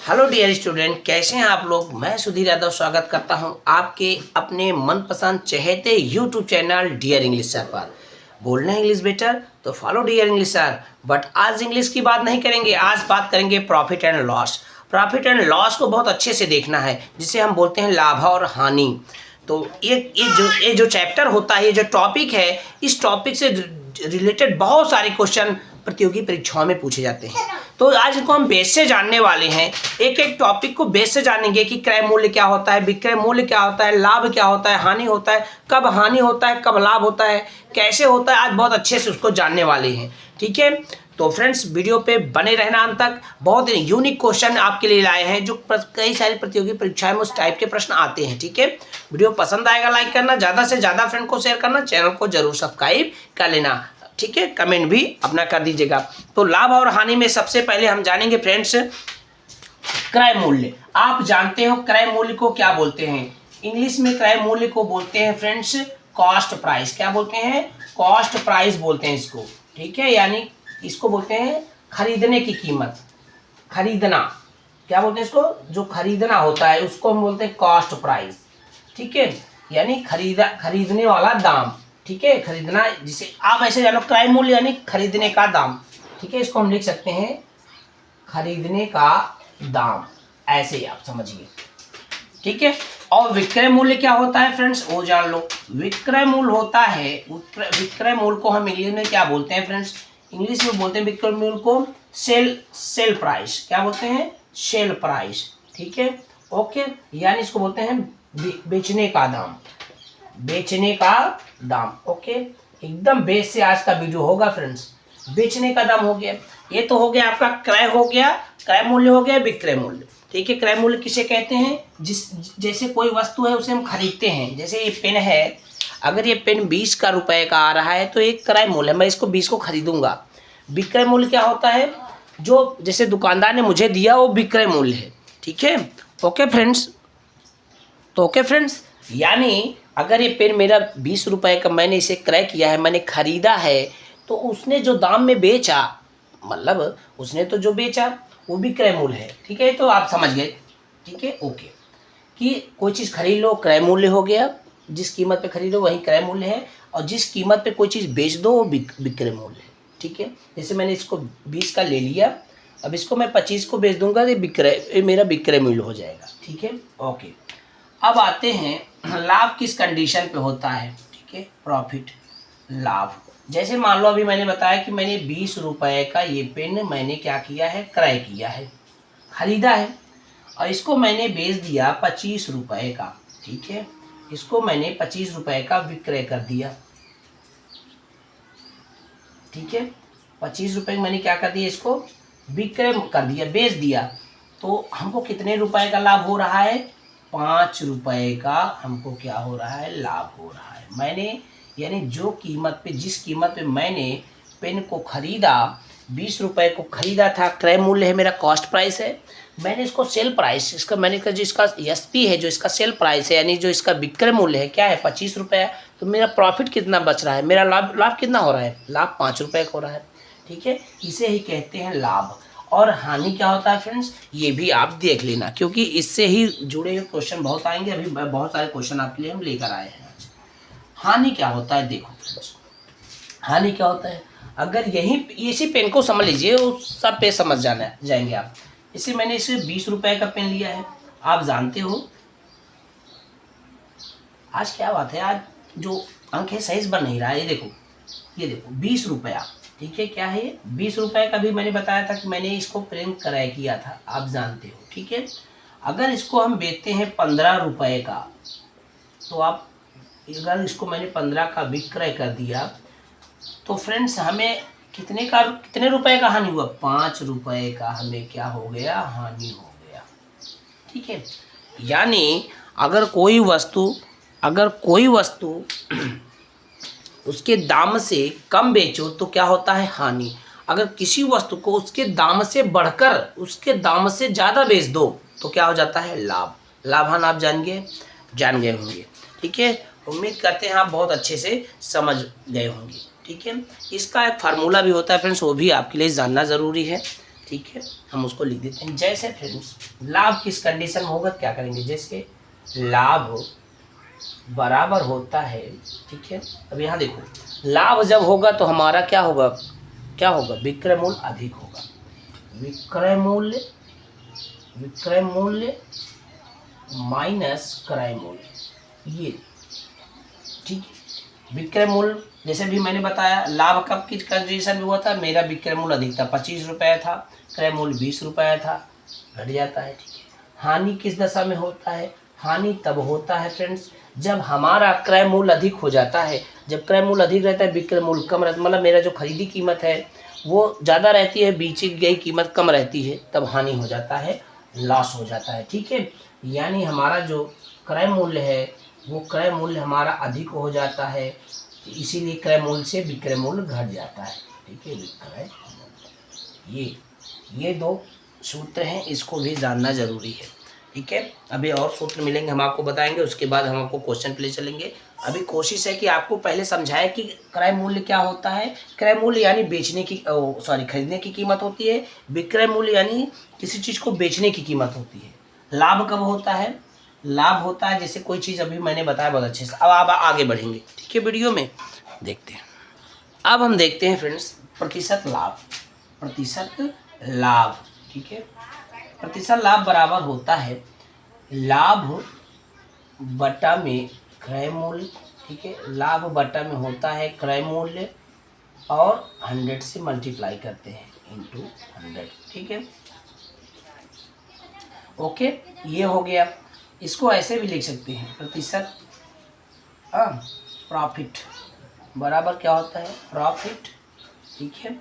Hello dear student, कैसे हैं आप लोग। मैं सुधीर यादव स्वागत करता हूं आपके अपने मनपसंद चहेते YouTube channel dear English sir पर। बोलना है इंग्लिश बेटर तो follow dear English sir. But आज इंग्लिश की बात नहीं करेंगे, आज बात करेंगे profit and loss. Profit and loss को बहुत अच्छे से देखना है, जिसे हम बोलते हैं लाभ और हानि। तो ये जो चैप्टर होता है, ये जो टॉपिक है, इस टॉपिक से रिलेटेड बहुत सारे क्वेश्चन प्रतियोगी परीक्षाओं में पूछे जाते हैं। तो आज इनको हम बेस से जानने वाले हैं, एक एक टॉपिक को बेस से जानेंगे कि क्रय मूल्य क्या होता है, विक्रय मूल्य क्या होता है, लाभ क्या होता है, हानि होता है, कब हानि होता है, कब लाभ होता है, कैसे होता है। आज बहुत अच्छे से उसको जानने वाले हैं, ठीक है। तो फ्रेंड्स, वीडियो पे बने रहना अंत तक। बहुत यूनिक क्वेश्चन आपके लिए लाए हैं, जो कई सारी प्रतियोगी परीक्षाएं में उस टाइप के प्रश्न आते हैं, ठीक है। वीडियो पसंद आएगा लाइक करना, ज़्यादा से ज़्यादा फ्रेंड को शेयर करना, चैनल को जरूर सब्सक्राइब कर लेना, ठीक है। कमेंट भी अपना कर दीजिएगा। तो लाभ और हानि में सबसे पहले हम जानेंगे फ्रेंड्स क्रय मूल्य। आप जानते हो क्रय मूल्य को क्या बोलते हैं। इंग्लिश में क्रय मूल्य को बोलते हैं फ्रेंड्स कॉस्ट प्राइस। क्या बोलते हैं? कॉस्ट प्राइस बोलते हैं इसको, ठीक है। यानी इसको बोलते हैं खरीदने की कीमत, खरीदना। क्या बोलते हैं इसको? जो खरीदना होता है उसको हम बोलते हैं कॉस्ट प्राइस, ठीक है। यानी खरीदने वाला दाम, ठीक है। खरीदना, जिसे आप ऐसे जानो क्रय मूल्य यानी खरीदने का दाम, ठीक है। इसको हम लिख सकते हैं खरीदने का दाम, ऐसे ही आप समझिए, ठीक है। और विक्रय मूल्य क्या होता है फ्रेंड्स, वो जान लो। विक्रय मूल्य होता है, विक्रय मूल्य को हम इंग्लिश में क्या बोलते हैं फ्रेंड्स? इंग्लिश में बोलते हैं विक्रय मूल्य को सेल प्राइस। क्या बोलते हैं? सेल प्राइस, ठीक है, ओके। यानी इसको बोलते हैं बेचने का दाम, बेचने का दाम, ओके। एकदम बेस से आज का वीडियो होगा फ्रेंड्स। बेचने का दाम हो गया, ये तो हो गया आपका क्रय हो गया, क्रय मूल्य हो गया, विक्रय मूल्य, ठीक है। क्रय मूल्य किसे कहते हैं? जैसे कोई वस्तु है उसे हम खरीदते हैं। जैसे ये पेन है, अगर ये पेन 20 का रुपए का आ रहा है तो एक क्रय मूल्य है, मैं इसको 20 को खरीदूंगा। विक्रय मूल्य क्या होता है? जो जैसे दुकानदार ने मुझे दिया वो विक्रय मूल्य है, ठीक है, ओके फ्रेंड्स। तो ओके फ्रेंड्स, यानी अगर ये पेन मेरा 20 रुपए का, मैंने इसे क्रय किया है, मैंने खरीदा है, तो उसने जो दाम में बेचा, मतलब उसने तो जो बेचा वो भी क्रय मूल्य है, ठीक है। तो आप समझ गए, ठीक है, ओके। कि कोई चीज़ खरीद लो क्रय मूल्य हो गया, जिस कीमत पे खरीदो वही क्रय मूल्य है, और जिस कीमत पे कोई चीज़ बेच दो वो विक्रय मूल्य है, ठीक है। जैसे मैंने इसको 20 का ले लिया, अब इसको मैं 25 को बेच दूंगा तो ये मेरा विक्रय मूल्य हो जाएगा, ठीक है, ओके। अब आते हैं लाभ किस कंडीशन पे होता है, ठीक है, प्रॉफिट, लाभ। जैसे मान लो अभी मैंने बताया कि मैंने 20 रुपए का ये पेन मैंने क्या किया है, क्रय किया है, खरीदा है, और इसको मैंने बेच दिया 25 रुपए का, ठीक है। इसको मैंने 25 रुपए का विक्रय कर दिया, ठीक है। 25 रुपए मैंने क्या कर दिया, इसको विक्रय कर दिया, बेच दिया। तो हमको कितने रुपए का लाभ हो रहा है? 5 रुपए का हमको क्या हो रहा है, लाभ हो रहा है। मैंने यानी जो कीमत पे, जिस कीमत पे मैंने पेन को खरीदा, 20 रुपए को खरीदा था, क्रय मूल्य है मेरा, कॉस्ट प्राइस है, मैंने इसको सेल प्राइस, इसका मैंने कहा जो इसका एसपी है, जो इसका सेल प्राइस है, यानी जो इसका विक्रय मूल्य है क्या है, 25 रुपये। तो मेरा प्रॉफिट कितना बच रहा है, मेरा लाभ कितना हो रहा है, लाभ 5 रुपये का हो रहा है, ठीक है। इसे ही कहते हैं लाभ। और हानि क्या होता है फ्रेंड्स, ये भी आप देख लेना, क्योंकि इससे ही जुड़े हुए क्वेश्चन बहुत आएंगे। अभी बहुत सारे क्वेश्चन आपके लिए हम लेकर आए हैं आज। हानि क्या होता है, देखो फ्रेंड्स, हानि क्या होता है, अगर यही इसी पेन को समझ लीजिए, उस सब पे समझ जाएंगे आप। इसे मैंने इसे 20 रुपए का पेन लिया है, आप जानते हो आज क्या बात है, आज जो अंक है सही बन नहीं रहा है। ये देखो 20 रुपया, ठीक है, क्या है ये 20 रुपए का भी मैंने बताया था कि मैंने इसको प्रिंट क्रय किया था, आप जानते हो, ठीक है। अगर इसको हम बेचते हैं 15 रुपए का, तो आप अगर इसको मैंने 15 का विक्रय कर दिया, तो फ्रेंड्स हमें कितने रुपए का हानि हुआ, 5 रुपए का हमें क्या हो गया, हानि हो गया, ठीक है। यानी अगर कोई वस्तु उसके दाम से कम बेचो तो क्या होता है, हानि। अगर किसी वस्तु को उसके दाम से बढ़कर उसके दाम से ज़्यादा बेच दो तो क्या हो जाता है, लाभ। लाभान आप जान गए होंगे, ठीक है। उम्मीद करते हैं आप बहुत अच्छे से समझ गए होंगे, ठीक है। इसका एक फार्मूला भी होता है फ्रेंड्स, वो भी आपके लिए जानना ज़रूरी है। ठीक है, हम उसको लिख देते हैं। जैसे फ्रेंड्स लाभ किस कंडीशन में होगा, क्या करेंगे, जैसे लाभ बराबर होता है, ठीक है। अब यहाँ देखो, लाभ जब होगा तो हमारा क्या होगा, क्या होगा, विक्रय मूल्य अधिक होगा। विक्रय मूल्य माइनस क्रय मूल्य, ये ठीक है। विक्रय मूल्य जैसे भी मैंने बताया, लाभ कब किस कंडीशन में हुआ था, मेरा विक्रय मूल्य अधिक था, 25 रुपये था, क्रय मूल्य 20 रुपये था, घट जाता है, ठीक है। हानि किस दशा में होता है, हानि तब होता है फ्रेंड्स जब हमारा क्रय मूल्य अधिक हो जाता है। जब क्रय मूल्य अधिक रहता है, विक्रय मूल्य कम रहता है, मतलब मेरा जो खरीदी कीमत है वो ज़्यादा रहती है, बेची गई कीमत कम रहती है, तब हानि हो जाता है, लॉस हो जाता है, ठीक है। यानी हमारा जो क्रय मूल्य है वो क्रय मूल्य हमारा अधिक हो जाता है, इसीलिए क्रय मूल्य से विक्रय मूल्य घट जाता है, ठीक है। विक्रय मूल्य, ये दो सूत्र हैं, इसको भी जानना जरूरी है, ठीक है। अभी और सूत्र मिलेंगे, हम आपको बताएंगे, उसके बाद हम आपको क्वेश्चन पे ले चलेंगे। अभी कोशिश है कि आपको पहले समझाए कि क्रय मूल्य क्या होता है। क्रय मूल्य यानी बेचने की खरीदने की कीमत होती है। विक्रय मूल्य यानी किसी चीज़ को बेचने की कीमत होती है। लाभ कब होता है, लाभ होता है जैसे कोई चीज़ अभी मैंने बताया बहुत अच्छे से। अब आप आगे बढ़ेंगे, ठीक है, वीडियो में देखते हैं। अब हम देखते हैं फ्रेंड्स प्रतिशत लाभ, ठीक है। प्रतिशत लाभ बराबर होता है लाभ बटा में क्रय मूल्य, ठीक है। लाभ बटा में होता है क्रय मूल्य और 100 से मल्टीप्लाई करते हैं इंटू 100, ठीक है। ओके, ये हो गया। इसको ऐसे भी लिख सकते हैं, प्रतिशत प्रॉफिट बराबर क्या होता है, प्रॉफिट, ठीक है।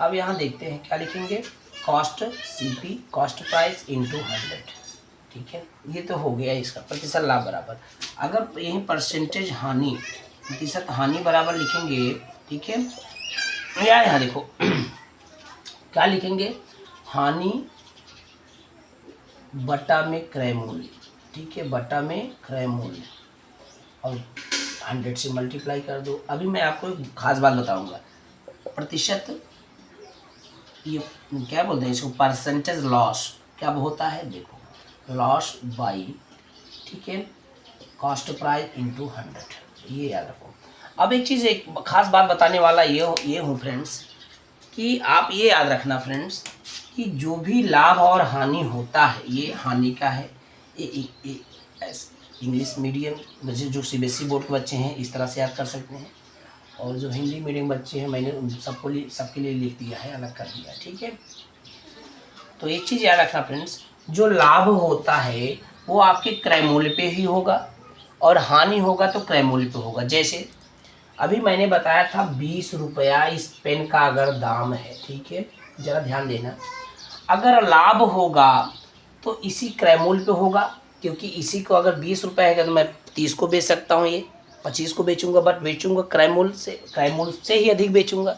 अब यहाँ देखते हैं क्या लिखेंगे, cost CP, cost price into 100, ठीक है। ये तो हो गया इसका प्रतिशत लाभ बराबर। अगर यही परसेंटेज हानि, प्रतिशत हानि बराबर लिखेंगे, ठीक है। यहाँ देखो क्या लिखेंगे, हानि बटा में क्रय मूल्य, ठीक है, बटा में क्रय मूल्य और 100 से मल्टीप्लाई कर दो। अभी मैं आपको एक खास बात बताऊंगा, प्रतिशत ये क्या बोलते हैं इसको, परसेंटेज लॉस क्या होता है, देखो लॉस बाई, ठीक है, कॉस्ट प्राइस इंटू 100, ये याद रखो। अब एक चीज़, एक खास बात बताने वाला ये हूँ फ्रेंड्स, कि आप ये याद रखना फ्रेंड्स कि जो भी लाभ और हानि होता है, ये हानि का है, ये इंग्लिश मीडियम बच्चे जो CBSE बोर्ड के बच्चे हैं इस तरह से याद कर सकते हैं, और जो हिंदी मीडियम बच्चे हैं मैंने उन सबके लिए लिख दिया है, अलग कर दिया, ठीक है। तो एक चीज़ याद रखना फ्रेंड्स, जो लाभ होता है वो आपके क्रय मूल्य पे ही होगा और हानि होगा तो क्रय मूल्य पे होगा। जैसे अभी मैंने बताया था 20 रुपया इस पेन का अगर दाम है, ठीक है, ज़रा ध्यान देना। अगर लाभ होगा तो इसी क्रय मूल्य पे होगा, क्योंकि इसी को अगर 20 रुपये है तो मैं 30 को बेच सकता हूँ, ये 25 को बेचूंगा, बट बेचूंगा क्रय मूल्य से ही अधिक बेचूंगा।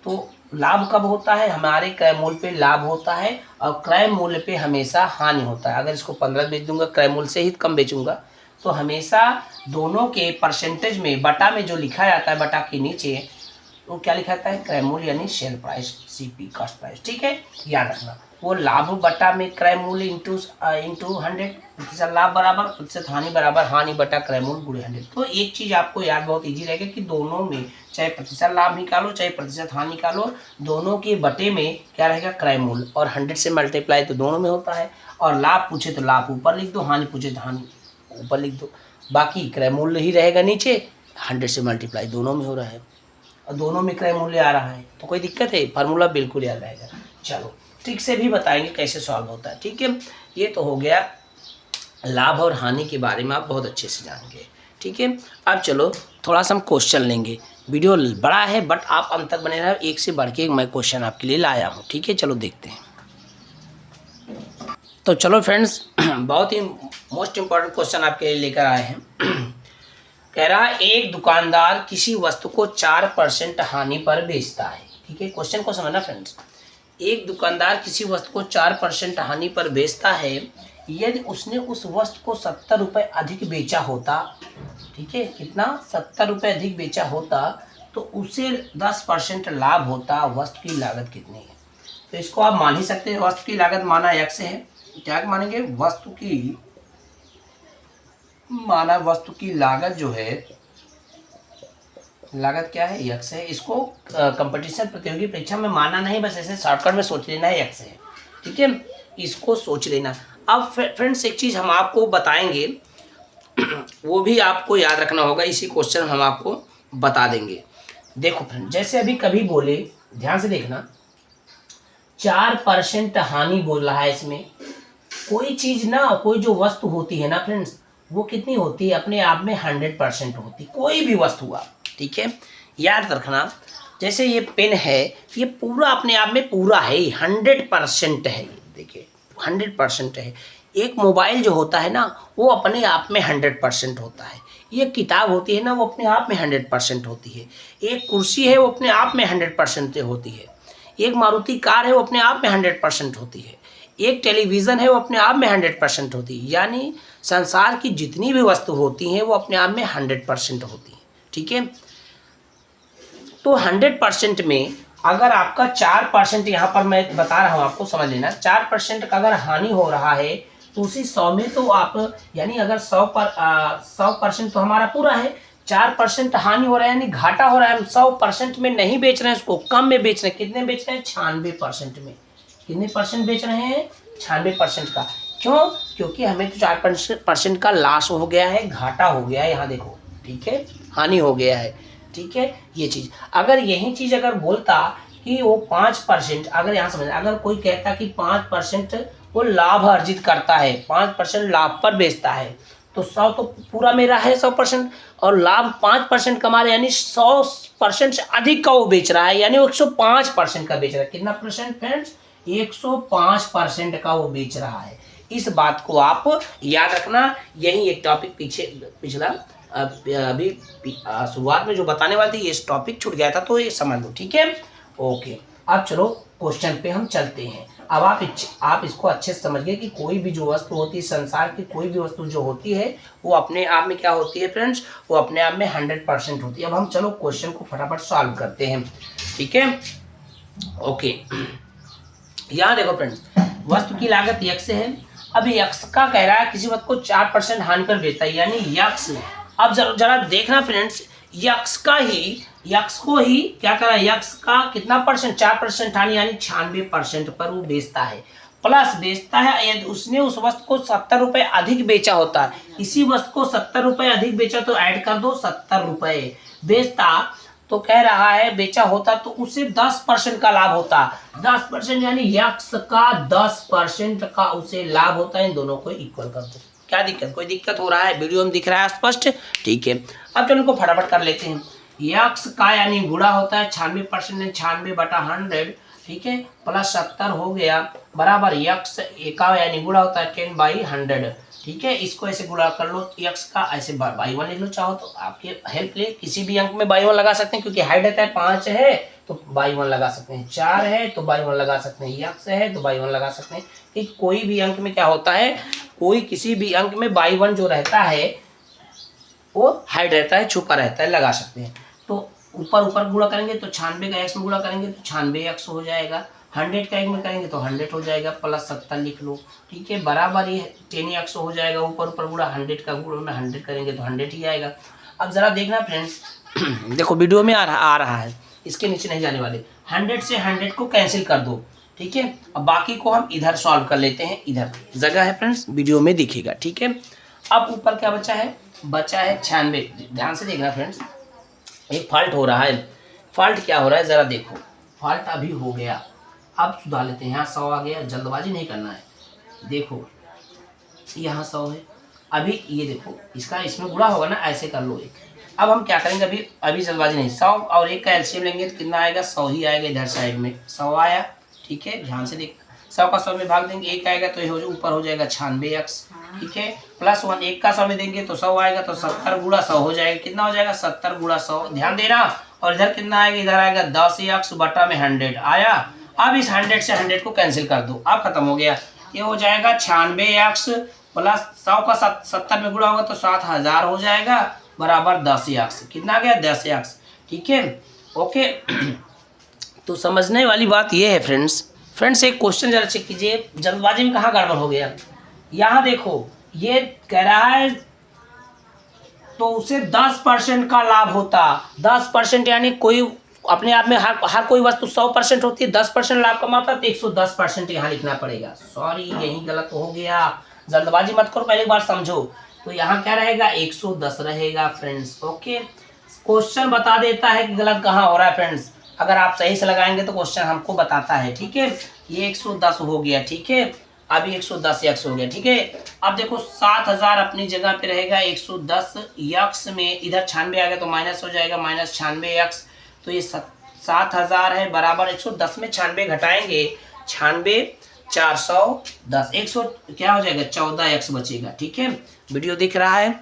तो लाभ कब होता है, हमारे क्रय मूल्य पे लाभ होता है और क्रय मूल्य पे हमेशा हानि होता है। अगर इसको 15 बेच दूंगा, क्रय मूल्य से ही कम बेचूंगा, तो हमेशा दोनों के परसेंटेज में बटा में जो लिखा जाता है, बटा के नीचे वो क्या लिखा जाता है, क्रय मूल्य यानी sale price, CP cost price, ठीक है, याद रखना। वो लाभ बटा में क्रय मूल्य इंटू 100, प्रतिशत लाभ बराबर प्रतिशत हानि बराबर हानि बटा क्रय मूल्य गुणे 100। तो एक चीज़ आपको याद बहुत इजी रहेगा कि दोनों में चाहे प्रतिशत लाभ निकालो चाहे प्रतिशत हानि निकालो, दोनों के बटे में क्या रहेगा, क्रय मूल्य, और 100 से मल्टीप्लाई तो दोनों में होता है। और लाभ पूछे तो लाभ ऊपर लिख दो, हानि पूछे तो हानि ऊपर लिख दो, बाकी क्रय मूल्य ही रहेगा नीचे, 100 से मल्टीप्लाई दोनों में हो रहा है और दोनों में क्रय मूल्य आ रहा है, तो कोई दिक्कत है, फार्मूला बिल्कुल याद रहेगा। चलो ट्रिक से भी बताएंगे कैसे सॉल्व होता है, ठीक है। ये तो हो गया लाभ और हानि के बारे में, आप बहुत अच्छे से जान गए, ठीक है। अब चलो थोड़ा सा हम क्वेश्चन लेंगे, वीडियो बड़ा है बट आप अंत तक बने रहे, एक से बढ़ के मैं क्वेश्चन आपके लिए लाया हूँ, ठीक है। चलो देखते हैं। तो चलो फ्रेंड्स बहुत ही मोस्ट इम्पॉर्टेंट क्वेश्चन आपके लिए लेकर आए हैं। कह रहा है एक दुकानदार किसी वस्तु को 4% हानि पर बेचता है, ठीक है। क्वेश्चन को समझना फ्रेंड्स, एक दुकानदार किसी वस्तु को 4% हानि पर बेचता है, यदि उसने उस वस्तु को 70 रुपये अधिक बेचा होता, ठीक है, कितना, 70 रुपये अधिक बेचा होता, तो उसे 10% लाभ होता, वस्तु की लागत कितनी है। तो इसको आप मान ही सकते हैं, वस्तु की लागत माना x है। क्या मानेंगे, वस्तु की लागत जो है, लागत क्या है, x है। इसको कंपटीशन प्रतियोगी परीक्षा में माना नहीं, बस ऐसे शॉर्टकट में सोच लेना है x है, ठीक है, इसको सोच लेना। अब फ्रेंड्स एक चीज़ हम आपको बताएंगे, वो भी आपको याद रखना होगा, इसी क्वेश्चन हम आपको बता देंगे। देखो फ्रेंड, जैसे अभी कभी बोले, ध्यान से देखना, 4% हानि बोल रहा है इसमें। कोई चीज़ ना, कोई जो वस्तु होती है ना फ्रेंड्स, वो कितनी होती है, अपने आप में 100% होती, कोई भी वस्तु हुआ, ठीक है, याद रखना। जैसे ये पेन है, ये पूरा अपने आप में पूरा है, 100% है, ये देखिए 100% है। एक मोबाइल जो होता है ना, वो अपने आप में 100% होता है। ये किताब होती है ना, वो अपने आप में 100% होती है। एक कुर्सी है, वो अपने आप में 100% होती है। एक मारुति कार है, वो अपने आप में 100% होती है। एक टेलीविज़न है, वो अपने आप में 100% होती है। यानी संसार की जितनी भी वस्तु होती हैं, वो अपने आप में 100% होती हैं, ठीक है। तो 100% में अगर आपका 4%, यहाँ पर मैं बता रहा हूँ आपको, समझ लेना, 4% का अगर हानि हो रहा है, तो उसी 100 में तो आप, यानी अगर 100% तो हमारा पूरा है, 4% हानि हो रहा है, यानी घाटा हो रहा है। हम 100% में नहीं बेच रहे हैं, उसको कम में बेच रहे हैं। कितने बेच रहे हैं, 96% में। कितने परसेंट बेच रहे हैं, 96% का। क्यों, क्योंकि हमें तो 4% का लॉस हो गया है, घाटा हो गया है, यहाँ देखो, ठीक है, हानि हो गया है, ठीक है। ये चीज़, अगर यही चीज़ अगर बोलता कि वो 5%, अगर यहाँ समझ, अगर कोई कहता कि 5% वो लाभ अर्जित करता है, 5% लाभ पर बेचता है, तो 100 तो पूरा मेरा है 100%, और लाभ 5% कमा रहे, यानी 100% से अधिक का वो बेच रहा है, यानी वो 105% का बेच रहा है। कितना परसेंट फ्रेंड्स, 105% का वो बेच रहा है। इस बात को आप याद रखना। यही एक टॉपिक पिछला अभी शुरुआत में जो बताने वाली थी, ये टॉपिक छूट गया था, तो ये समझ लो, ठीक है, ओके। अब चलो क्वेश्चन पे हम चलते हैं। अब आप इसको अच्छे से समझिए कि कोई भी जो वस्तु होती है, संसार की कोई भी वस्तु जो होती है, वो अपने आप में क्या होती है फ्रेंड्स, वो अपने आप में 100% होती है। अब हम चलो क्वेश्चन को फटाफट सॉल्व करते हैं, ठीक है, ओके। यहाँ देखो फ्रेंड्स, वस्तु की लागत x है। अभी x का कह रहा है किसी वस्तु को 4% हानि पर बेचता है, यानी x। अब जरा देखना फ्रेंड्स, x को ही क्या करा, x का कितना परसेंट, 4% हानि, यानी 96% पर वो बेचता है। प्लस बेचता है, यदि उसने उस वस्तु को 70 रुपये अधिक बेचा होता है, इसी वस्तु को 70 रुपये अधिक बेचा, तो ऐड कर दो 70 रुपये बेचता, तो कह रहा है बेचा होता, तो उससे 10% का लाभ होता। 10% यानी x का 10% का उसे लाभ होता है। इन दोनों को इक्वल कर दो। क्या दिक्कत, कोई दिक्कत हो रहा है, वीडियो में दिख रहा है स्पष्ट, ठीक है। अब चलो इनको फटाफट कर लेते हैं। x का यानी गुणा होता है 96%, 96/100, ठीक है, प्लस 70 हो गया, बराबर x का यानी गुणा होता है 10/100, ठीक है। इसको ऐसे गुणा कर लो, x का ऐसे बाई 1 लिख लो, चाहो तो आपके हेल्प ले किसी भी अंक में बाई 1 लगा सकते हैं, क्योंकि हाइट रहता है 5 है तो बाई 1 लगा सकते हैं, 4 है तो बाई 1 लगा सकते हैं, x है तो बाई 1 लगा सकते हैं। कि कोई भी अंक में क्या होता है, किसी भी अंक में बाई 1 जो रहता है वो हाइट रहता है, छुपा रहता है, लगा सकते हैं। तो ऊपर गुणा करेंगे तो 96 का x में गुणा करेंगे तो 96x हो जाएगा, 100 का 1 में करेंगे तो 100 हो जाएगा, प्लस 70 लिख लो, ठीक है, बराबर ये 10x हो जाएगा। ऊपर गुणा 100 का गुणा में 100 करेंगे तो 100 ही आएगा। अब जरा देखना फ्रेंड्स, देखो वीडियो में आ रहा है, इसके नीचे नहीं जाने वाले। 100 से 100 को कैंसिल कर दो, ठीक है। अब बाकी को हम इधर सॉल्व कर लेते हैं, इधर जगह है फ्रेंड्स, वीडियो में दिखेगा, ठीक है। अब ऊपर क्या बचा है, 96। ध्यान से देखना फ्रेंड्स, एक फॉल्ट हो रहा है। फॉल्ट क्या हो रहा है जरा देखो, फॉल्ट अभी हो गया, अब सुधार लेते हैं। यहाँ 100 आ गया, जल्दबाजी नहीं करना है। देखो यहाँ 100 है, अभी ये देखो इसका इसमें गुणा होगा ना, ऐसे कर लो एक। अब हम क्या करेंगे, अभी जल्दबाजी नहीं, 100 और 1 का एलसीएम लेंगे तो कितना आएगा, 100 ही आएगा। इधर साइड में 100 आया, ठीक है, ध्यान से देख, 100 का 100 में भाग देंगे, 1 आएगा तो ये ऊपर हो जाएगा 96x, ठीक है, प्लस 1 1 का 100 में देंगे तो 100 आएगा, तो 70 गुणा 100 हो जाएगा। कितना हो जाएगा, 70 गुणा 100, ध्यान देना। और इधर कितना आएगा, इधर आएगा 10x/100 आया। अब इस 100 से 100 को कैंसिल कर दो, अब खत्म हो गया। ये हो जाएगा 96x प्लस 100 का 70 में गुणा होगा तो 7000 हो जाएगा, बराबर 10x। कितना आ गया, 10x, ठीक है, ओके। तो समझने वाली बात ये है फ्रेंड्स, फ्रेंड्स एक क्वेश्चन जरा चेक कीजिए, जल्दबाजी में कहाँ गड़बड़ हो गया। यहाँ देखो ये कह रहा है तो उसे 10% का लाभ होता। 10% यानी कोई अपने आप में हर कोई वस्तु 100% होती है, 10% लाभ कमाता तो 110% यहाँ लिखना पड़ेगा। सॉरी यही गलत हो गया, जल्दबाजी मत करो, पहले एक बार समझो। तो यहाँ क्या रहेगा 110 रहेगा फ्रेंड्स। ओके, क्वेश्चन बता देता है कि गलत कहाँ हो रहा है फ्रेंड्स। अगर आप सही से लगाएंगे तो क्वेश्चन हमको बताता है। ठीक है, ये 110 हो गया। ठीक है, अभी 110 यक्स हो गया। ठीक है, अब देखो 7000 अपनी जगह पे रहेगा, 110 यक्स में इधर 96 आ गया तो माइनस हो जाएगा, माइनस 96 यक्स। तो ये 7000 है बराबर 110 में 96 घटाएंगे, 96 410, 100 क्या हो जाएगा 14 यक्स बचेगा। ठीक है, वीडियो दिख रहा है,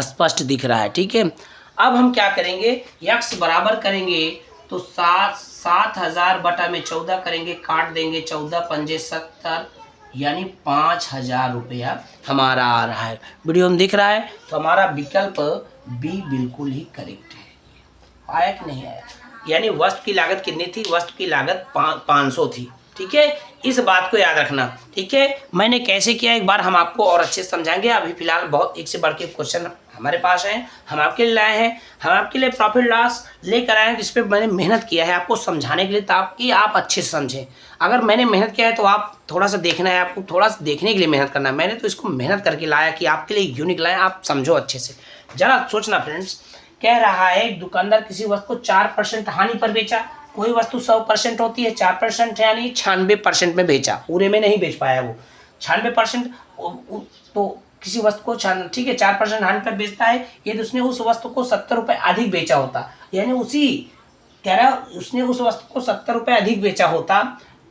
स्पष्ट दिख रहा है। ठीक है, अब हम क्या करेंगे, यक्स बराबर करेंगे तो 7000 बटा में 14 करेंगे, काट देंगे, 14 पंजे 70 यानी 5000 रुपया हमारा आ रहा है। वीडियो में दिख रहा है, तो हमारा विकल्प बी बिल्कुल ही करेक्ट है। आया कि नहीं आया, यानी वस्तु की लागत कितनी थी, वस्तु की लागत 500 थी। ठीक है, इस बात को याद रखना। ठीक है, मैंने कैसे किया एक बार हम आपको और अच्छे से समझाएंगे। अभी फिलहाल बहुत एक से बढ़ के क्वेश्चन हमारे पास हैं, हम आपके लिए लाए हैं, हम आपके लिए प्रॉफिट लॉस लेकर आए हैं, जिस पे मैंने मेहनत किया है आपको समझाने के लिए, ताकि आप अच्छे से समझें। अगर मैंने मेहनत किया है तो आप थोड़ा सा देखना है, आपको थोड़ा सा देखने के लिए मेहनत करना है। मैंने तो इसको मेहनत करके लाया कि आपके लिए यूनिक लाया, आप समझो अच्छे से। जरा सोचना फ्रेंड्स, कह रहा है दुकानदार किसी वस्तु को 4% हानि पर बेचा। कोई वस्तु 100% होती है, 4% यानी 96% में बेचा, पूरे में नहीं बेच पाया वो 96%। तो किसी वस्तु को ठीक है 4% हानि पर बेचता है, यदि उसने उस वस्तु को 70 रुपये अधिक बेचा होता, यानी उसी कह रहा उसने उस वस्तु को 70 रुपये अधिक बेचा होता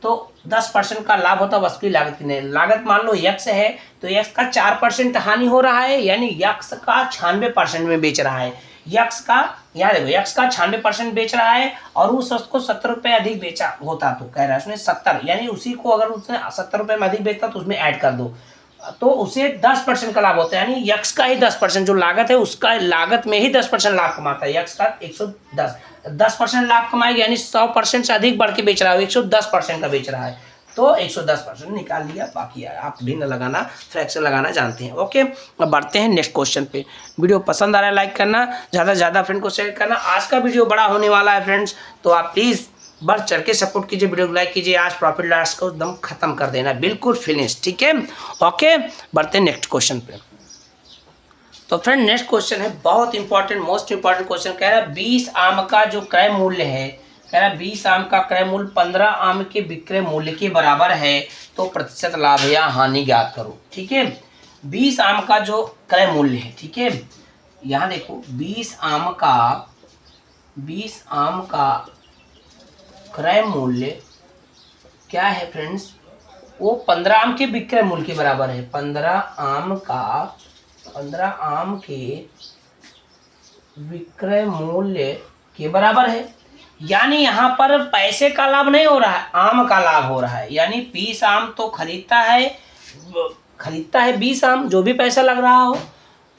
तो 10% का लाभ होता वस्तु की लागत की। नहीं, लागत मान लो यक्स है तो यक्स का 4% हानि हो रहा है, यानी यक्स का 96% में बेच रहा है। यक्स का यहाँ देखो यक्स का 96% बेच रहा है और उस वस्तु को 70 रुपये अधिक बेचा होता, तो कह रहा है उसने 70, यानी उसी को अगर उसने 70 रुपये में अधिक बेचता तो उसमें ऐड कर दो तो उसे 10% का लाभ होता है, यानी यक्स का ही 10% जो लागत है उसका लागत में ही 10% लाभ कमाता है। यक्स का 10% लाभ कमाएगा, यानी 100% से अधिक बढ़ के बेच रहा है, 110% का बेच रहा है तो 110% निकाल लिया। बाकी आप भिन्न लगाना, फ्रैक्शन लगाना जानते हैं। ओके, अब बढ़ते हैं नेक्स्ट क्वेश्चन पे। वीडियो पसंद आ रहा है लाइक करना, ज़्यादा से ज़्यादा फ्रेंड को शेयर करना। आज का वीडियो बड़ा होने वाला है फ्रेंड्स, तो आप प्लीज़ बढ़ चढ़ के सपोर्ट कीजिए, वीडियो को लाइक कीजिए। आज प्रॉफिट लॉस को एकदम खत्म कर देना, बिल्कुल फिनिश। ठीक है, ओके, बढ़ते हैं नेक्स्ट क्वेश्चन पे। तो फ्रेंड नेक्स्ट क्वेश्चन है बहुत इंपॉर्टेंट, मोस्ट इंपॉर्टेंट क्वेश्चन। कह रहा है 20 आम का जो क्रय मूल्य है, कह रहा है 20 आम का क्रय मूल्य 15 आम के विक्रय मूल्य के बराबर है, तो प्रतिशत लाभ या हानि ज्ञात करो। ठीक है, 20 आम का जो क्रय मूल्य है, ठीक है, यहाँ देखो 20 आम का क्रय मूल्य क्या है फ्रेंड्स, वो 15 आम के विक्रय मूल्य के बराबर है। 15 आम के विक्रय मूल्य के बराबर है, यानी यहाँ पर पैसे का लाभ नहीं हो रहा है, आम का लाभ हो रहा है। यानी 20 आम तो खरीदता है 20 आम, जो भी पैसा लग रहा हो,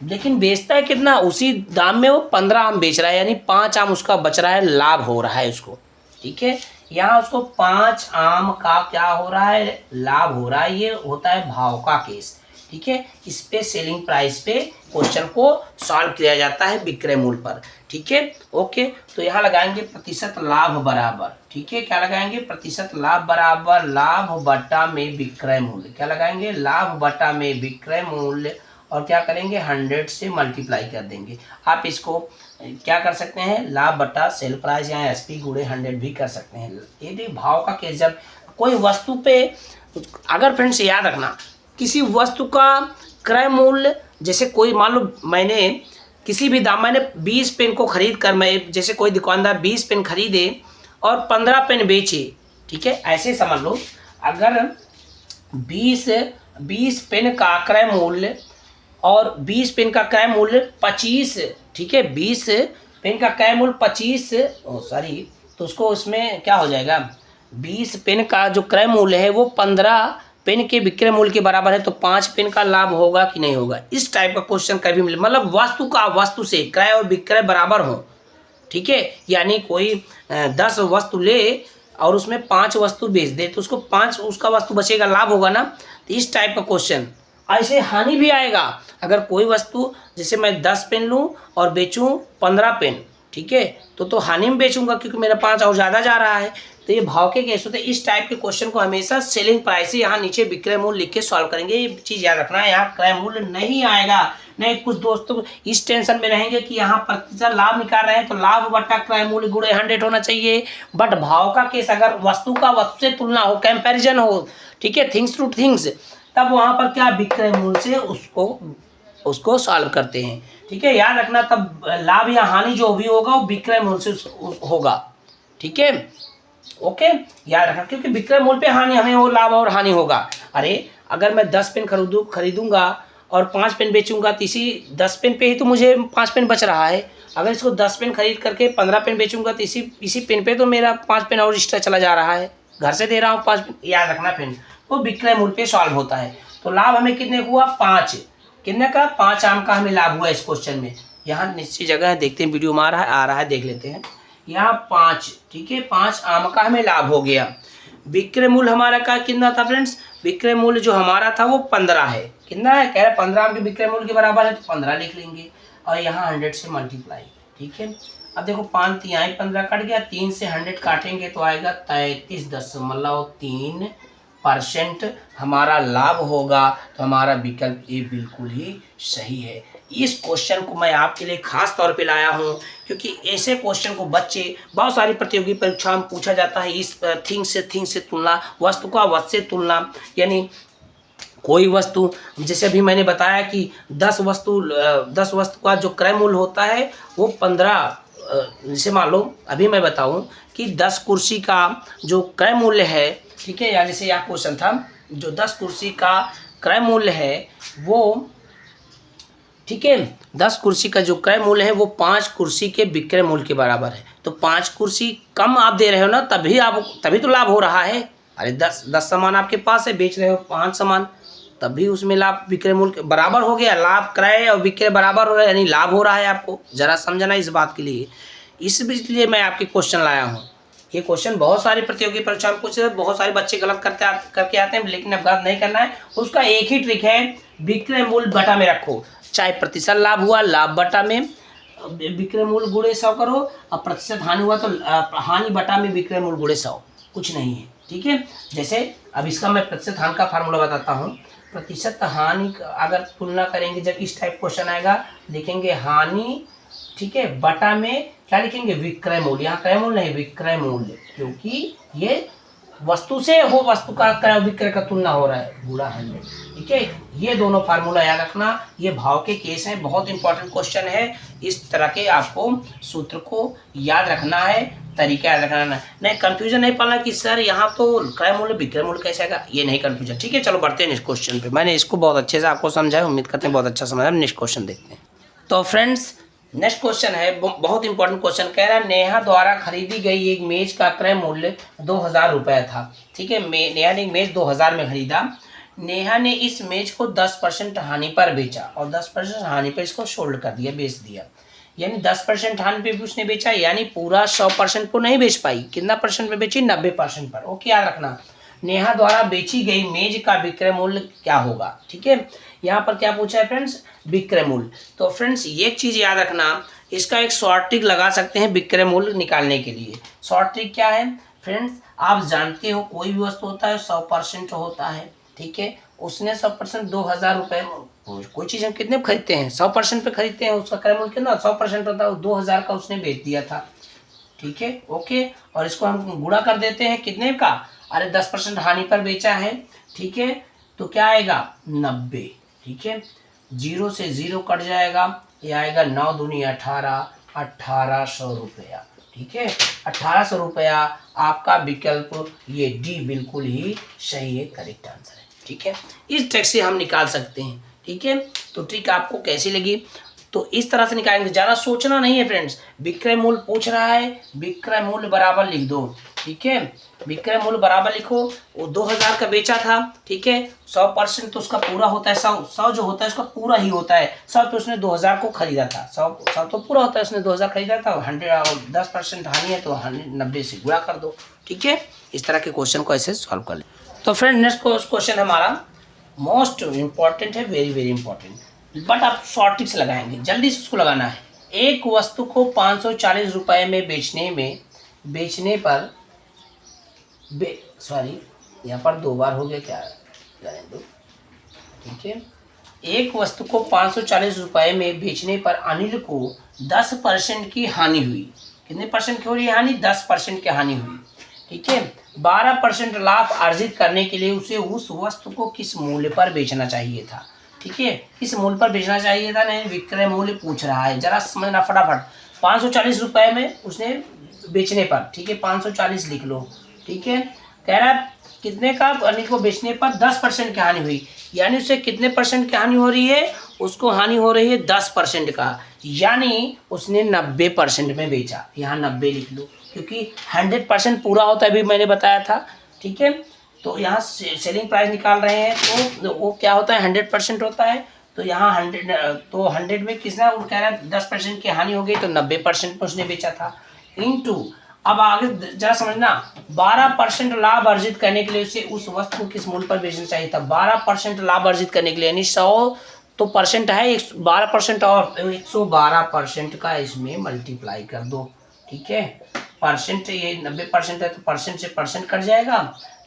लेकिन बेचता है कितना, उसी दाम में वो 15 आम बेच रहा है, यानी 5 आम उसका बच रहा है, लाभ हो रहा है उसको। ठीक है, यहाँ उसको 5 आम का क्या हो रहा है, लाभ हो रहा है। ये होता है भाव का केस। ठीक है, इस पे सेलिंग प्राइस पे क्वेश्चन को सॉल्व किया जाता है विक्रय मूल्य पर। ठीक है, ओके, तो यहाँ लगाएंगे प्रतिशत लाभ बराबर। ठीक है, क्या लगाएंगे, प्रतिशत लाभ बराबर लाभ बटा में विक्रय मूल्य। क्या लगाएंगे, लाभ बटा में विक्रय मूल्य, और क्या करेंगे 100 से मल्टीप्लाई कर देंगे। आप इसको क्या कर सकते हैं, लाभ बटा सेल प्राइस या एसपी गुणे 100 भी कर सकते हैं। यदि भाव का केस, जब कोई वस्तु पे, अगर फ्रेंड्स याद रखना, किसी वस्तु का क्रय मूल्य, जैसे कोई मान लो मैंने किसी भी दाम, मैंने 20 पेन को खरीद कर, मैं जैसे कोई दुकानदार 20 पेन खरीदे और 15 पेन बेचे। ठीक है, ऐसे समझ लो, अगर 20 पेन का क्रय मूल्य और 20 पेन का क्रय मूल्य 25, ठीक है, 20 पेन का क्रय मूल्य 25, तो उसको उसमें क्या हो जाएगा, 20 पेन का जो क्रय मूल्य है वो 15 पेन के विक्रय मूल्य के बराबर है, तो 5 पेन का लाभ होगा कि नहीं होगा। इस टाइप का क्वेश्चन कभी मिले, मतलब वस्तु से क्रय और विक्रय बराबर हो। ठीक है, यानी कोई 10 वस्तु ले और उसमें 5 वस्तु बेच दे तो उसको 5 उसका वस्तु बचेगा, लाभ होगा ना। तो इस टाइप का क्वेश्चन। ऐसे हानि भी आएगा, अगर कोई वस्तु जैसे मैं 10 पेन लूँ और बेचूँ 15 पेन, ठीक है, तो हानि में बेचूंगा क्योंकि मेरा 5 और ज़्यादा जा रहा है। तो ये भाव के केस होते हैं। इस टाइप के क्वेश्चन को हमेशा सेलिंग प्राइस से यहाँ नीचे विक्रय मूल्य लिख के सॉल्व करेंगे। ये चीज़ याद रखना है, यहाँ क्रय मूल्य नहीं आएगा। नहीं, कुछ दोस्तों इस टेंशन में रहेंगे कि यहाँ प्रतिशत लाभ निकाल रहे हैं तो लाभ बटा क्रय मूल्य गुणे 100 होना चाहिए। बट भाव का केस अगर वस्तु का वस्तु से तुलना हो, कंपैरिजन हो, ठीक है, थिंग्स टू थिंग्स, तब वहाँ पर क्या विक्रय मूल्य से उसको सॉल्व करते हैं। ठीक है, याद रखना, तब लाभ या हानि जो भी होगा वो विक्रय मूल्य से होगा। ठीक है, ओके, याद रखना, क्योंकि विक्रय मूल्य पे हानि हमें वो लाभ और हानि होगा। अरे अगर मैं 10 पेन खरीदूंगा और 5 पेन बेचूंगा तो इसी 10 पेन पे ही तो मुझे 5 पेन बच रहा है। अगर इसको 10 पेन खरीद करके 15 पेन बेचूंगा तो इसी पेन पे तो मेरा 5 पेन और एक्स्ट्रा चला जा रहा है, घर से दे रहा हूँ 5 पेन। याद रखना पेन वो विक्रय मूल्य पे सॉल्व होता है। तो लाभ हमें कितने हुआ, 5, कितने का, 5 आम का हमें लाभ हुआ इस क्वेश्चन में। यहाँ निश्चित जगह है, देखते हैं वीडियो में आ रहा है, देख लेते हैं। यहाँ 5, ठीक है, 5 आम का हमें लाभ हो गया। विक्रय मूल्य हमारा का कितना था फ्रेंड्स, विक्रय मूल्य जो हमारा था वो 15 है। कितना है, कह रहे 15 आम के विक्रय मूल्य के बराबर है, तो 15 लिख लेंगे और यहाँ 100 से मल्टीप्लाई। ठीक है, अब देखो 5 तिहाई 15 कट गया, 3 से 100 काटेंगे तो आएगा 33.3% हमारा लाभ होगा। तो हमारा विकल्प ए बिल्कुल ही सही है। इस क्वेश्चन को मैं आपके लिए खास तौर पे लाया हूँ क्योंकि ऐसे क्वेश्चन को बच्चे बहुत सारी प्रतियोगी परीक्षा में पूछा जाता है। इस थिंग से तुलना, वस्तु का वस्तु से तुलना, यानी कोई वस्तु, जैसे अभी मैंने बताया कि 10 वस्तु का जो क्रय मूल्य होता है वो 15, जैसे मान लो अभी मैं बताऊं कि 10 कुर्सी का जो क्रय मूल्य है, ठीक है, या जैसे यहाँ क्वेश्चन था, जो 10 कुर्सी का क्रय मूल्य है वो, ठीक है, 10 कुर्सी का जो क्रय मूल्य है वो 5 कुर्सी के विक्रय मूल्य के बराबर है। तो 5 कुर्सी कम आप दे रहे हो ना, तभी तो लाभ हो रहा है। अरे 10 सामान आपके पास है, बेच रहे हो 5 सामान, तभी उसमें लाभ विक्रय मूल्य बराबर हो गया। लाभ क्रय और विक्रय बराबर हो रहा है, यानी लाभ हो रहा है। आपको जरा समझना इस बात के लिए, इसलिए मैं आपके क्वेश्चन लाया हूँ। ये क्वेश्चन बहुत सारी प्रतियोगी परीक्षा में पूछे, बहुत सारे बच्चे गलत करके आते हैं, लेकिन अब गलत नहीं करना है। उसका एक ही ट्रिक है, विक्रय मूल्य बटा में रखो, चाहे प्रतिशत लाभ हुआ लाभ बटा में विक्रय मूल्य गुणे 100 करो, और प्रतिशत हानि हुआ तो हानि बटा में विक्रय मूल्य गुणे 100, कुछ नहीं है। ठीक है, जैसे अब इसका मैं प्रतिशत हानि का फार्मूला बताता हूँ। प्रतिशत हानि अगर तुलना करेंगे, जब इस टाइप क्वेश्चन आएगा, लिखेंगे हानि, ठीक है, बटा में क्या लिखेंगे, विक्रय मूल्य। यहाँ क्रय मूल्य नहीं, विक्रय मूल्य, क्योंकि ये वस्तु से हो, वस्तु का क्रय विक्रय का तुलना हो रहा है, गुणा 100। ठीक है, ये दोनों फार्मूला याद रखना। ये भाव के केस हैं, बहुत इंपॉर्टेंट क्वेश्चन है। इस तरह के आपको सूत्र को याद रखना है, तरीका याद रखना है। नहीं कंफ्यूजन नहीं पाना कि सर यहाँ तो क्रय मूल्य विक्रय मूल्य कैसे आएगा, ये नहीं कंफ्यूजन। ठीक है, चलो बढ़ते हैं नेक्स्ट क्वेश्चन पे। मैंने इसको बहुत अच्छे से आपको समझाया, उम्मीद करते हैं बहुत अच्छा समझा। नेक्स्ट क्वेश्चन देखते हैं। तो फ्रेंड्स नेक्स्ट क्वेश्चन है, बहुत इंपॉर्टेंट क्वेश्चन, कह रहा है नेहा द्वारा खरीदी गई एक मेज का क्रय मूल्य 2000 रुपये था। ठीक है, नेहा ने एक मेज 2000 में खरीदा। नेहा ने इस मेज को 10% हानि पर बेचा और 10% हानि पर इसको सोल्ड कर दिया, बेच दिया। यानी 10% हानि पे भी उसने बेचा, यानी पूरा 100% को नहीं बेच पाई। कितना परसेंट पे बेची, 90% पर। ओके, याद रखना, नेहा द्वारा बेची गई मेज का विक्रय मूल्य क्या होगा। ठीक है, यहाँ पर क्या पूछा है फ्रेंड्स, विक्रय मूल्य। तो फ्रेंड्स ये चीज़ याद रखना, इसका एक शॉर्ट ट्रिक लगा सकते हैं विक्रय मूल्य निकालने के लिए। शॉर्ट ट्रिक क्या है फ्रेंड्स, आप जानते हो कोई भी वस्तु होता है 100% होता है। ठीक है, उसने 100% 2000 रुपये, कोई चीज़ हम कितने पे खरीदते हैं, 100% पे खरीदते हैं, उसका क्रय मूल्य कितना 100% होता है, 2000 का उसने बेच दिया था। ठीक है, ओके, और इसको हम गुणा कर देते हैं कितने का, अरे 10% हानि पर बेचा है। ठीक है, तो क्या आएगा 90। ठीक है, 0 से 0 कट जाएगा, ये आएगा 9 दूनी 18, 1800 रुपया। ठीक है, 1800 रुपया आपका विकल्प ये डी बिल्कुल ही सही है, करेक्ट आंसर है। ठीक है, इस ट्रिक से हम निकाल सकते हैं। ठीक है, तो ट्रिक आपको कैसी लगी, तो इस तरह से निकालेंगे, ज़्यादा सोचना नहीं है फ्रेंड्स। विक्रय मूल्य पूछ रहा है, विक्रय मूल्य बराबर लिख दो। ठीक है, विक्रय मूल्य बराबर लिखो, वो 2000 का बेचा था। ठीक है, 100% तो उसका पूरा होता है, 100 जो होता है उसका पूरा ही होता है। 100 पे उसने 2000 को खरीदा था, 100 तो पूरा होता है, उसने 2000 खरीदा था। 100 10% हानि है तो 90 से गुणा कर दो, ठीक है, इस तरह के क्वेश्चन को ऐसे सॉल्व कर ले। तो फ्रेंड नेक्स्ट क्वेश्चन हमारा मोस्ट इम्पॉर्टेंट है, वेरी वेरी इंपॉर्टेंट, बट आप शॉर्ट ट्रिक्स लगाएंगे, जल्दी से उसको लगाना है। एक वस्तु को 540 रुपये में बेचने पर सॉरी यहाँ पर 2 बार हो गया, क्या जाने दो, ठीक है। एक वस्तु को 540 रुपये में बेचने पर अनिल को 10% की हानि हुई। कितने परसेंट की हो रही है हानि? 10% की हानि हुई, ठीक है। 12% लाभ अर्जित करने के लिए उसे उस वस्तु को किस मूल्य पर बेचना चाहिए था, ठीक है। किस मूल्य पर बेचना चाहिए था, नहीं विक्रय मूल्य पूछ रहा है, जरा समझना फटाफट। 540 रुपये में उसने बेचने पर, ठीक है, 540 लिख लो, ठीक है। कह रहा है कितने का, अनिल को बेचने पर 10% की हानि हुई, यानी उससे कितने परसेंट की हानि हो रही है? उसको हानि हो रही है 10% का, यानी उसने 90% में बेचा। यहाँ 90 लिख लो, क्योंकि 100% पूरा होता है, अभी मैंने बताया था, ठीक है। तो यहाँ सेलिंग प्राइस निकाल रहे हैं तो वो क्या होता है, 100% होता है। तो यहाँ 100 में किसने, वो कह रहा है 10% की हानि हो गई, तो 90% में उसने बेचा था। इंटू, अब आगे जरा समझना, 12% लाभ अर्जित करने के लिए उसे उस वस्तु को किस मूल्य पर बेचना चाहिए था। 12% लाभ अर्जित करने के लिए, यानी 100 तो परसेंट है, 12% और 112% का इसमें मल्टीप्लाई कर दो, ठीक है। परसेंट ये 90% है तो परसेंट से परसेंट कट जाएगा,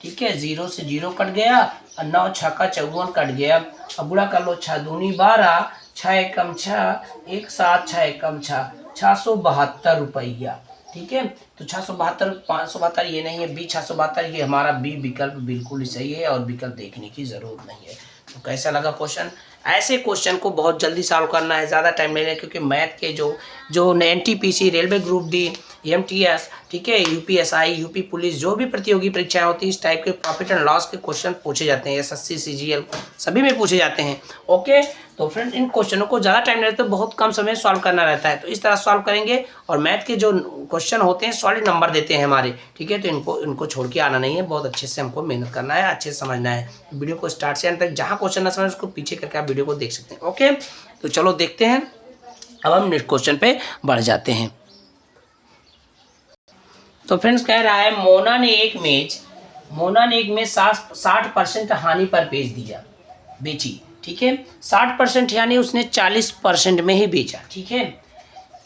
ठीक है। 0 से 0 कट गया और 9 छक्का 54 कट गया। अब बुरा कर लो, 6 दूनी 12, 6 एकम 6, 1 7 6 एकम 6, 672 रुपया, ठीक है। तो 672, 572 ये नहीं है, बी 672, ये हमारा बी विकल्प बिल्कुल ही सही है और विकल्प देखने की ज़रूरत नहीं है। तो कैसा लगा क्वेश्चन? ऐसे क्वेश्चन को बहुत जल्दी सॉल्व करना है, ज़्यादा टाइम नहीं लेना, क्योंकि मैथ के जो NTPC, railway group D, MTS, ठीक है, UPSI, यूपी पुलिस, जो भी प्रतियोगी परीक्षाएं होती हैं, इस टाइप के प्रॉफिट एंड लॉस के क्वेश्चन पूछे जाते हैं। SSC CGL सभी में पूछे जाते हैं। ओके, तो फ्रेंड इन क्वेश्चनों को ज़्यादा टाइम लगता है, बहुत कम समय सॉल्व करना रहता है, तो इस तरह सॉल्व करेंगे। और मैथ के जो क्वेश्चन होते हैं सॉलिड नंबर देते हैं हमारे, ठीक है। तो इनको छोड़ के आना नहीं है, बहुत अच्छे से हमको मेहनत करना है, अच्छे से समझना है। वीडियो को स्टार्ट से अंत तक जहाँ क्वेश्चन ना समझ उसको पीछे करके आप वीडियो को देख सकते हैं। ओके, तो चलो देखते हैं, अब हम नेक्स्ट क्वेश्चन पे बढ़ जाते हैं। तो फ्रेंड्स कह रहा है मोना ने एक मेज 60% हानि पर बेची, ठीक है। 60% यानी उसने 40% में ही बेचा, ठीक है।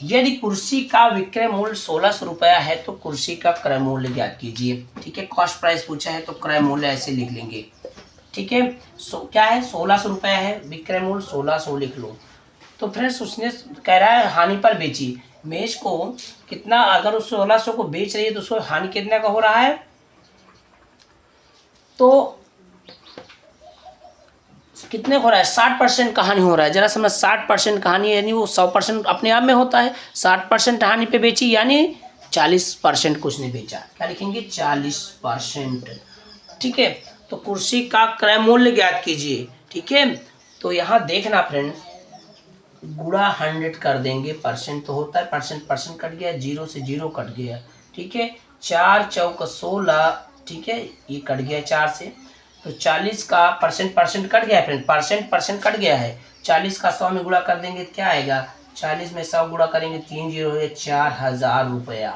यदि कुर्सी का विक्रय मूल्य 1600 रुपया है तो कुर्सी का क्रय मूल्य ज्ञात कीजिए, ठीक है। कॉस्ट प्राइस पूछा है तो क्रय मूल्य ऐसे लिख लेंगे, ठीक है। क्या है, 1600 रुपया है, विक्रय मूल्य 1600 लिख लो। तो फ्रेंड्स उसने कह रहा है हानि पर बेची, मेज को कितना, अगर उस 1600 को बेच रही है तो उसको हानि कितने का हो रहा है, तो कितने हो रहा है, 60% का हानि हो रहा है। जरा समझ, 60% का हानि यानी वो 100% अपने आप में होता है, 60% हानि पे बेची यानी 40% कुछ नहीं बेचा, क्या लिखेंगे, 40%, ठीक है। तो कुर्सी का क्रय मूल्य ज्ञात कीजिए, ठीक है। तो यहाँ देखना फ्रेंड्स, गुणा 100 कर देंगे, परसेंट तो होता है, परसेंट कट गया, 0 से 0 कट गया, ठीक है। 4 चौक 16, ठीक है, ये कट गया 4 से, तो 40 का परसेंट कट गया फ्रेंड, परसेंट कट गया है। 40 का 100 में गुणा कर देंगे, क्या आएगा, 40 में 100 गुणा करेंगे, 3 0 है, 4000 रुपया,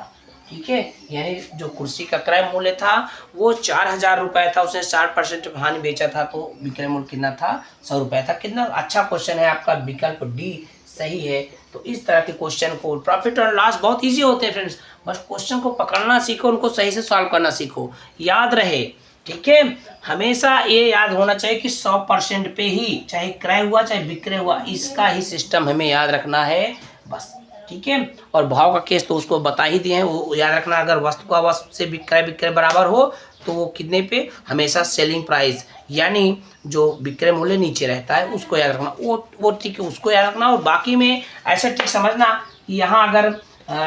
ठीक है। यानी जो कुर्सी का क्रय मूल्य था वो 4000 रुपया था, उसने 60% हानि बेचा था, तो विक्रय मूल्य कितना था, 100 रुपया था। कितना अच्छा क्वेश्चन है आपका, विकल्प डी सही है। तो इस तरह के क्वेश्चन को, प्रॉफिट और लॉस बहुत इजी होते हैं फ्रेंड्स, बस क्वेश्चन को पकड़ना सीखो, उनको सही से सॉल्व करना सीखो, याद रहे, ठीक है। हमेशा ये याद होना चाहिए कि 100% पे ही, चाहे क्रय हुआ चाहे विक्रय हुआ, इसका ही सिस्टम हमें याद रखना है बस, ठीक है। और भाव का केस तो उसको बता ही दिए हैं, वो याद रखना, अगर वस्तु का वस्तु से विक्रय बराबर हो तो वो कितने पे, हमेशा सेलिंग प्राइस यानी जो विक्रय मूल्य नीचे रहता है उसको याद रखना, वो ठीक है, उसको याद रखना। और बाकी में ऐसा ठीक समझना कि यहाँ अगर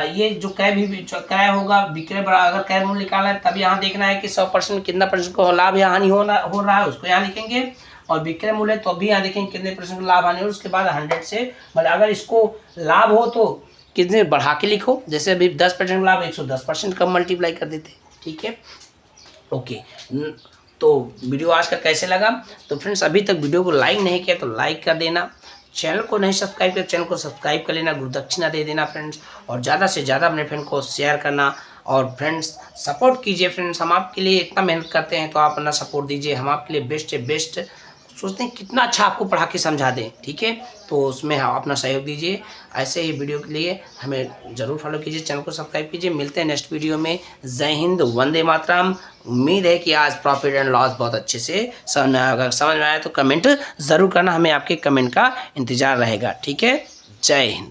ये जो क्रय होगा, विक्रय अगर क्रय मूल्य निकालना है तब यहाँ देखना है कि 100% कितना परसेंट को लाभ या हानि हो रहा है, उसको यहाँ लिखेंगे। और विक्रय मूल्य तो भी यहाँ देखेंगे कितने परसेंट लाभ हानि हो, उसके बाद 100 से, मतलब अगर इसको लाभ हो तो कितने बढ़ा के लिखो, जैसे अभी 10% लाभ 110% का मल्टीप्लाई कर देते, ठीक है। ओके, तो वीडियो आज का कैसे लगा? तो फ्रेंड्स अभी तक वीडियो को लाइक नहीं किया तो लाइक कर देना, चैनल को नहीं सब्सक्राइब किया चैनल को सब्सक्राइब कर लेना, गुरु दक्षिणा दे देना फ्रेंड्स, और ज़्यादा से ज़्यादा अपने फ्रेंड को शेयर करना और फ्रेंड्स सपोर्ट कीजिए फ्रेंड्स, हम आपके लिए इतना मेहनत करते हैं तो आप अपना सपोर्ट दीजिए। हम आपके लिए बेस्ट से बेस्ट सोचते हैं कितना अच्छा आपको पढ़ा के समझा दें, ठीक है। तो उसमें आप अपना सहयोग दीजिए। ऐसे ही वीडियो के लिए हमें ज़रूर फॉलो कीजिए, चैनल को सब्सक्राइब कीजिए। मिलते हैं नेक्स्ट वीडियो में। जय हिंद, वंदे मातरम। उम्मीद है कि आज प्रॉफिट एंड लॉस बहुत अच्छे से समझ में आया। अगर समझ में आया तो कमेंट ज़रूर करना, हमें आपके कमेंट का इंतज़ार रहेगा, ठीक है। जय हिंद।